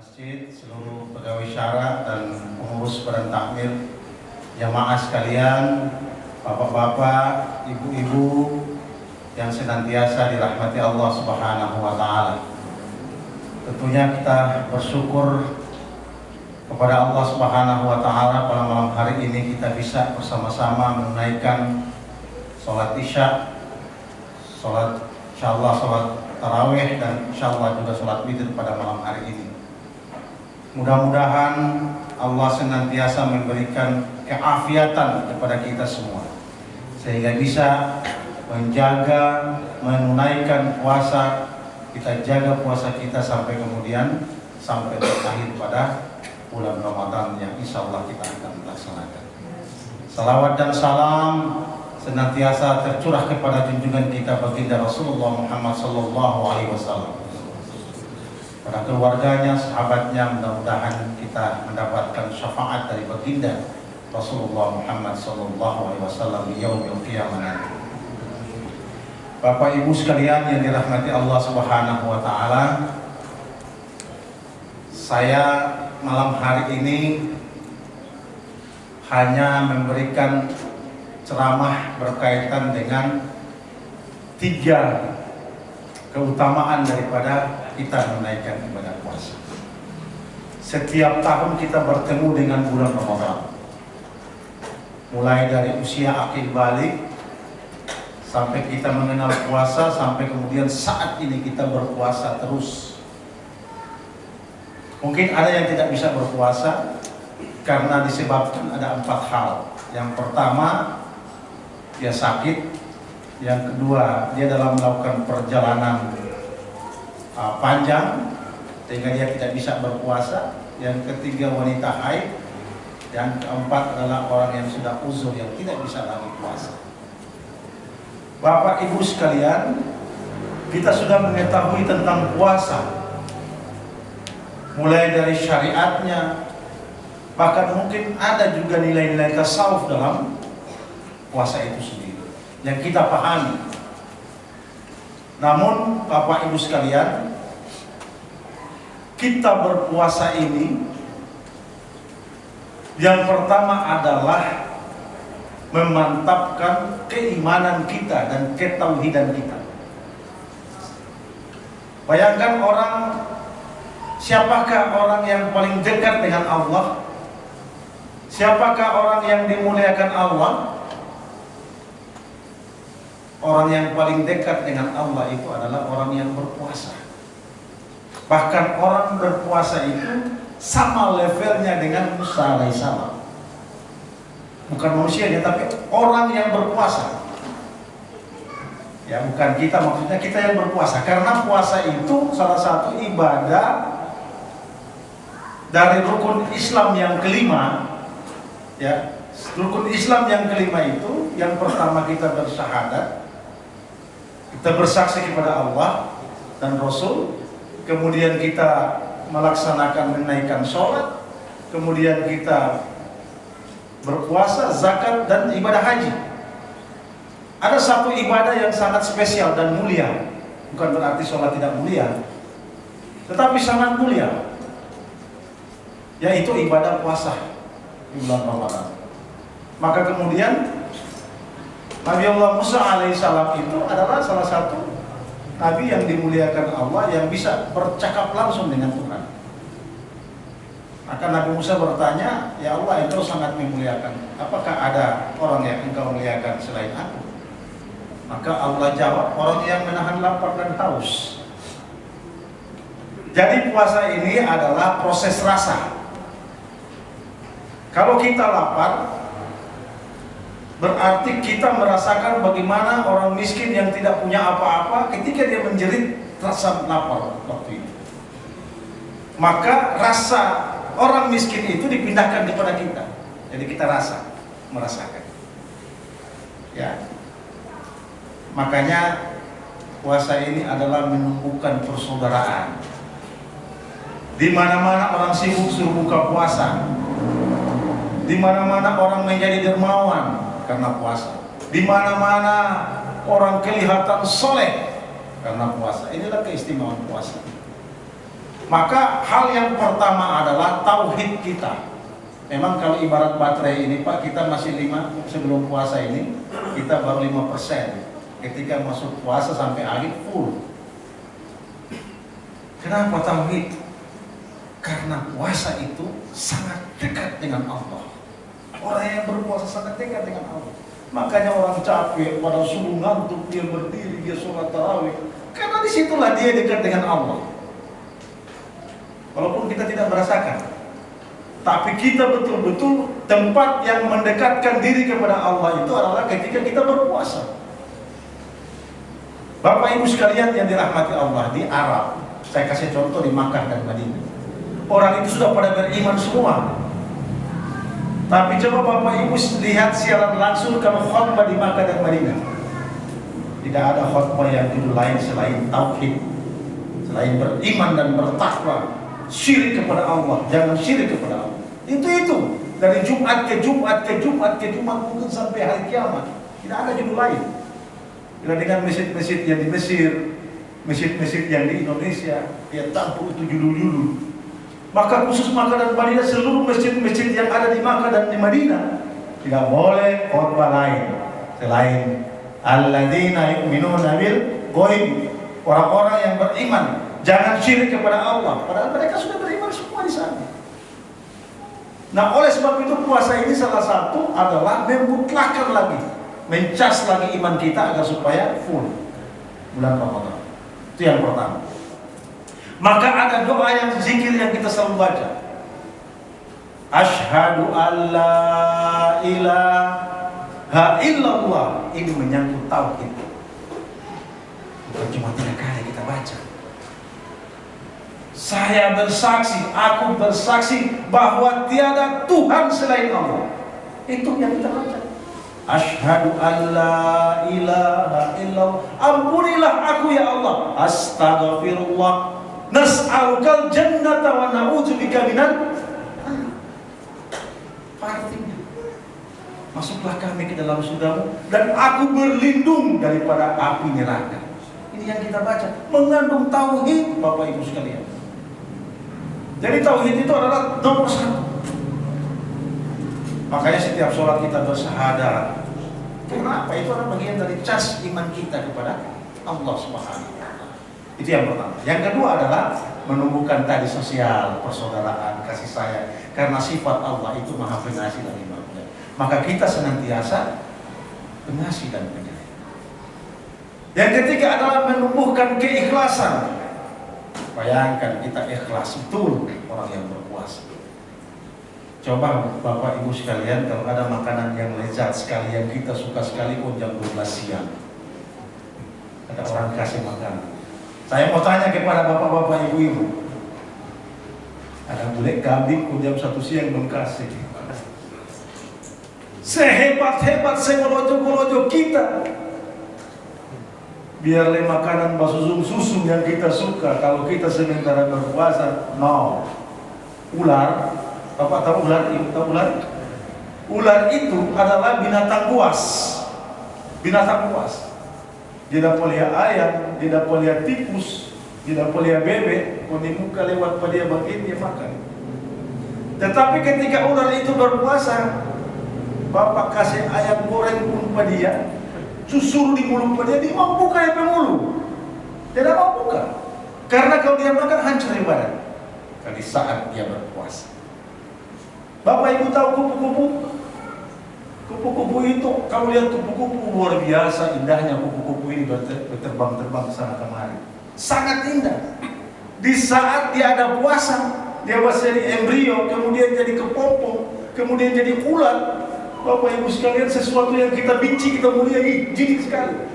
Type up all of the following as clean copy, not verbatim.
masjid, seluruh pegawai syara dan pengurus badan takmir, jamaah sekalian, bapak-bapak, ibu-ibu yang senantiasa dirahmati Allah Subhanahu wa taala. Tentunya kita bersyukur kepada Allah Subhanahu wa taala pada malam hari ini kita bisa bersama-sama menunaikan sholat Isya, insyaallah sholat tarawih, dan insyaallah juga sholat witir pada malam hari ini. Mudah-mudahan Allah senantiasa memberikan keafiatan kepada kita semua sehingga bisa menjaga, menunaikan puasa. Kita jaga puasa kita sampai kemudian sampai berakhir pada bulan Ramadan yang insya Allah kita akan melaksanakan. Salawat dan salam senantiasa tercurah kepada junjungan kita baginda Rasulullah Muhammad sallallahu alaihi wasallam, pada keluarganya, sahabatnya. Mudah-mudahan kita mendapatkan syafaat dari baginda Rasulullah Muhammad sallallahu alaihi wasallam di yaumil qiyamah nanti. Bapak Ibu sekalian yang dirahmati Allah Subhanahu wa taala, saya malam hari ini hanya memberikan ceramah berkaitan dengan 3 keutamaan daripada kita menaikkan ibadah puasa. Setiap tahun kita bertemu dengan bulan Ramadan, mulai dari usia akil balik sampai kita mengenal puasa, sampai kemudian saat ini kita berpuasa terus. Mungkin ada yang tidak bisa berpuasa karena disebabkan ada 4 hal. Yang pertama, dia sakit. Yang kedua, dia dalam melakukan perjalanan panjang sehingga dia tidak bisa berpuasa. Yang ketiga, wanita haid. Yang keempat adalah orang yang sudah uzur yang tidak bisa lagi puasa. Bapak Ibu sekalian, kita sudah mengetahui tentang puasa, mulai dari syariatnya, bahkan mungkin ada juga nilai-nilai tasawuf dalam puasa itu sendiri yang kita pahami. Namun Bapak Ibu sekalian, kita berpuasa ini yang pertama adalah memantapkan keimanan kita dan ketauhidan kita. Bayangkan siapakah orang yang paling dekat dengan Allah? Siapakah orang yang dimuliakan Allah? Orang yang paling dekat dengan Allah itu adalah orang yang berpuasa. Bahkan orang berpuasa itu sama levelnya dengan Musa alaihissalam. Bukan manusianya, tapi orang yang berpuasa. Ya, bukan kita, maksudnya kita yang berpuasa. Karena puasa itu salah satu ibadah dari rukun Islam yang kelima. Ya, rukun Islam yang kelima itu, yang pertama kita bersyahadat, kita bersaksi kepada Allah dan Rasul, kemudian kita melaksanakan menaikkan sholat, kemudian kita berpuasa, zakat, dan ibadah haji. Ada satu ibadah yang sangat spesial dan mulia. Bukan berarti sholat tidak mulia, tetapi sangat mulia, yaitu ibadah puasa di bulan Ramadan. Maka kemudian Nabi Allah Musa alaihissalam itu adalah salah satu nabi yang dimuliakan Allah, yang bisa bercakap langsung dengan Tuhan. Maka Nabi Musa bertanya, "Ya Allah, Engkau sangat memuliakan. Apakah ada orang yang Engkau muliakan selain aku?" Maka Allah jawab, "Orang yang menahan lapar dan haus." Jadi puasa ini adalah proses rasa. Kalau kita lapar, berarti kita merasakan bagaimana orang miskin yang tidak punya apa-apa ketika dia menjerit rasa lapar waktu itu. Maka rasa orang miskin itu dipindahkan kepada kita. Jadi kita merasakan. Ya. Makanya puasa ini adalah menumbuhkan persaudaraan. Di mana-mana orang sibuk suruh buka puasa. Di mana-mana orang menjadi dermawan karena puasa. Di mana-mana orang kelihatan soleh karena puasa. Inilah keistimewaan puasa. Maka hal yang pertama adalah tauhid kita. Memang kalau ibarat baterai ini Pak, kita masih 5 sebelum puasa ini, kita baru 5%. Ketika masuk puasa sampai akhir full. Kenapa tauhid? Karena puasa itu sangat dekat dengan Allah. Orang yang berpuasa sangat dekat dengan Allah. Makanya orang capek, pada subuh ngantuk, dia berdiri, dia sholat tarawih. Karena disitulah dia dekat dengan Allah. Walaupun kita tidak merasakan, tapi kita betul-betul tempat yang mendekatkan diri kepada Allah itu adalah ketika kita berpuasa. Bapak Ibu sekalian yang dirahmati Allah, di Arab, saya kasih contoh di Makkah dan Madinah, orang itu sudah pada beriman semua. Tapi coba Bapak Ibu lihat siaran langsung kalau khutbah di Makkah dan Madinah, tidak ada khutbah yang judul lain selain tauhid, selain beriman dan bertakwa, syirik kepada Allah, jangan syirik kepada Allah. Itu dari Jumat ke Jumat ke Jumat ke Jumat, mungkin sampai hari kiamat. Tidak ada judul lain. Bila dengan masjid-masjid yang di Mesir, masjid-masjid yang di Indonesia, dia tampuk itu judul-judul. Maka khusus Makkah dan Madinah, seluruh masjid-masjid yang ada di Makkah dan di Madinah tidak boleh khutbah lain selain alladzina yu'minuna bil ghaib, orang-orang yang beriman, jangan syirik kepada Allah. Padahal mereka sudah beriman semua di sana. Nah, oleh sebab itu puasa ini salah satu adalah memutlakkan lagi, mencas lagi iman kita agar supaya full bulan Ramadan. Itu yang pertama. Maka ada doa yang zikir yang kita selalu baca. Asyhadu alla ilaha illallah. Ini menyangkut tauhid. Bukan cuma 3 kali kita baca. Saya bersaksi, aku bersaksi bahwa tiada Tuhan selain Allah. Itu yang kita baca. Asyhadu alla ilaha illallah. Ampunilah aku ya Allah. Astaghfirullah. Nas'alukal jannata wa na'udzubika minan. Artinya, masuklah kami ke dalam surgamu dan aku berlindung daripada api neraka. Ini yang kita baca, mengandung tauhid, Bapak Ibu sekalian. Jadi tauhid itu adalah nomor 1. Makanya setiap sholat kita bersyahadat. Kenapa? Itu adalah bagian dari cas iman kita kepada Allah Subhanahu wa Ta'ala. Itu yang pertama. Yang kedua adalah menumbuhkan tadi sosial, persaudaraan, kasih sayang. Karena sifat Allah itu maha pengasih dan penyayang. Maka kita senantiasa pengasih dan penyayang. Yang ketiga adalah menumbuhkan keikhlasan. Bayangkan kita ikhlas betul orang yang berpuasa. Coba Bapak Ibu sekalian, kalau ada makanan yang lezat sekali, yang kita suka sekali, jam 12 siang ada orang kasih makanan. Saya mau tanya kepada Bapak-Bapak Ibu-Ibu, ada gulai kambing jam 1 siang belum kasih. Sehebat-hebat segolojo-golojo kita, biarlah makanan bakso susu yang kita suka, kalau kita sementara berpuasa, no. Ular, Bapak tahu ular? Ibu tahu ular? Ular itu adalah binatang buas. Binatang buas. Tidak boleh ayam, tidak boleh tikus, tidak boleh bebek. Kalau di muka lewat pada dia begini, dia makan. Tetapi ketika ular itu berpuasa, Bapak kasih ayam goreng pun pada dia, susu di mulut pada dia mau buka ya mulut. Tidak mau buka. Karena kalau dia makan hancur ibadah. Kali saat dia berpuasa. Bapak Ibu tahu kupu-kupu? Kupu-kupu itu, kalau lihat kupu-kupu luar biasa indahnya kupu-kupu ini berterbang-terbang sana kemari. Sangat indah. Di saat dia ada puasa, dia masih jadi embrio, kemudian jadi kepompong, kemudian jadi ulat. Bapak Ibu sekalian, sesuatu yang kita benci, kita muliai, jijik sekali.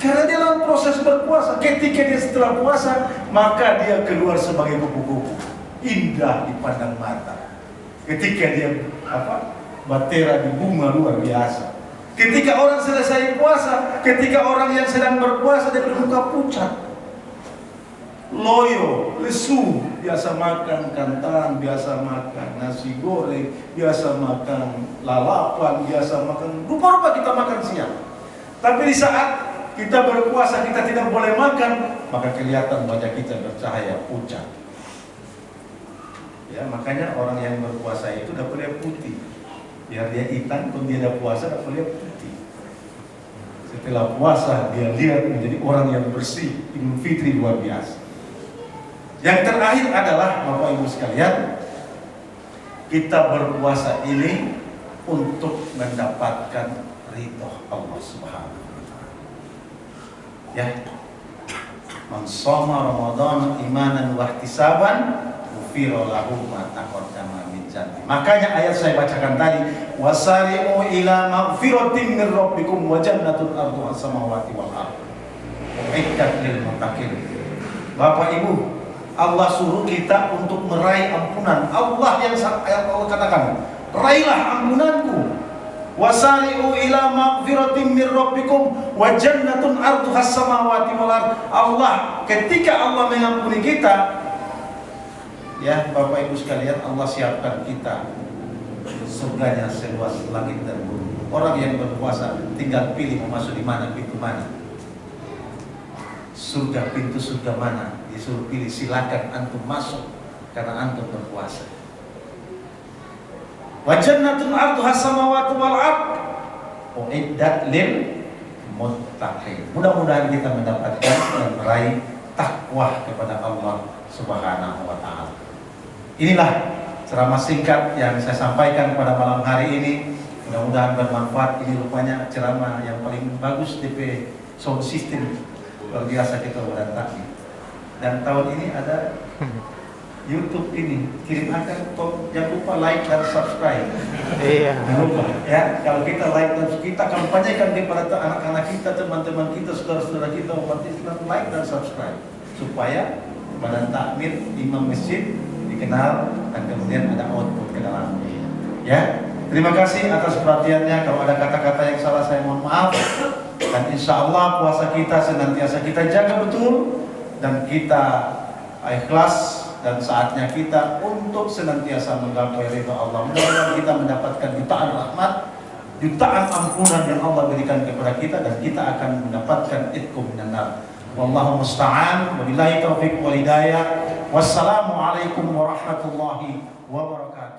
Karena dia dalam proses berpuasa, ketika dia setelah puasa, maka dia keluar sebagai kupu-kupu. Indah dipandang mata. Ketika dia batera di bunga luar biasa. Ketika orang selesai puasa, ketika orang yang sedang berpuasa dia bermuka pucat, loyo, lesu, biasa makan kentang, biasa makan nasi goreng, biasa makan lalapan, biasa makan rupa-rupa kita makan siang. Tapi di saat kita berpuasa kita tidak boleh makan, maka kelihatan wajah kita bercahaya pucat. Ya, makanya orang yang berpuasa itu dapat lihat putih. Biar dia hitam, kalau dia ada puasa dapat lihat putih. Setelah puasa dia lihat menjadi orang yang bersih. Idul Fitri luar biasa. Yang terakhir adalah Bapak Ibu sekalian, kita berpuasa ini untuk mendapatkan ridho Allah Subhanahu wa taala. Ya. Man shoma Ramadan imanan wa ihtisaban ghufira lahu ma taqaddama min dhanbi. Makanya ayat saya bacakan tadi, wasari'u ila maghfiratin min rabbikum wa jannatun arduha samawati wal ardh. Uiddat lil muttaqin. Bapak Ibu, Allah suruh kita untuk meraih ampunan. Allah yang ayat Allah katakan, raihlah ampunanku. Wasari'u ila maghfiratin min rabbikum wa jannatun arduha samawati wal ardh. Allah, ketika Allah mengampuni kita, ya Bapak Ibu sekalian, Allah siapkan kita surganya seluas langit dan bumi. Orang yang berpuasa tinggal pilih mau masuk di mana, pintu mana. Surga, pintu surga mana, disuruh pilih, silakan antum masuk karena antum berpuasa. Wa jannatun arduha samawati wal ardh uiddat lil muttaqin. Mudah-mudahan kita mendapatkan dan meraih takwa kepada Allah Subhanahu wa taala. Inilah ceramah singkat yang saya sampaikan pada malam hari ini. Mudah-mudahan bermanfaat. Ini rupanya ceramah yang paling bagus DP sound system, luar biasa kita berantakan. Dan tahun ini ada YouTube ini, kirim akan, jangan lupa like dan subscribe. Iya. Jangan lupa ya, kalau kita like dan kita kampanyekan kepada anak-anak kita, teman-teman kita, saudara-saudara kita umat Islam, like dan subscribe supaya badan takmir imam masjid dikenal dan kemudian ada output ke dalam. Ya, terima kasih atas perhatiannya. Kalau ada kata-kata yang salah saya mohon maaf. Dan insya Allah puasa kita senantiasa kita jaga betul dan kita ikhlas. Dan saatnya kita untuk senantiasa menggapai ridha Allah. Mudah-mudahan kita mendapatkan jutaan rahmat, jutaan ampunan yang Allah berikan kepada kita, dan kita akan mendapatkan itqum minan nar. Wallahu musta'an. Wabillahi taufiq wal hidayah. Wassalamualaikum warahmatullahi wabarakatuh.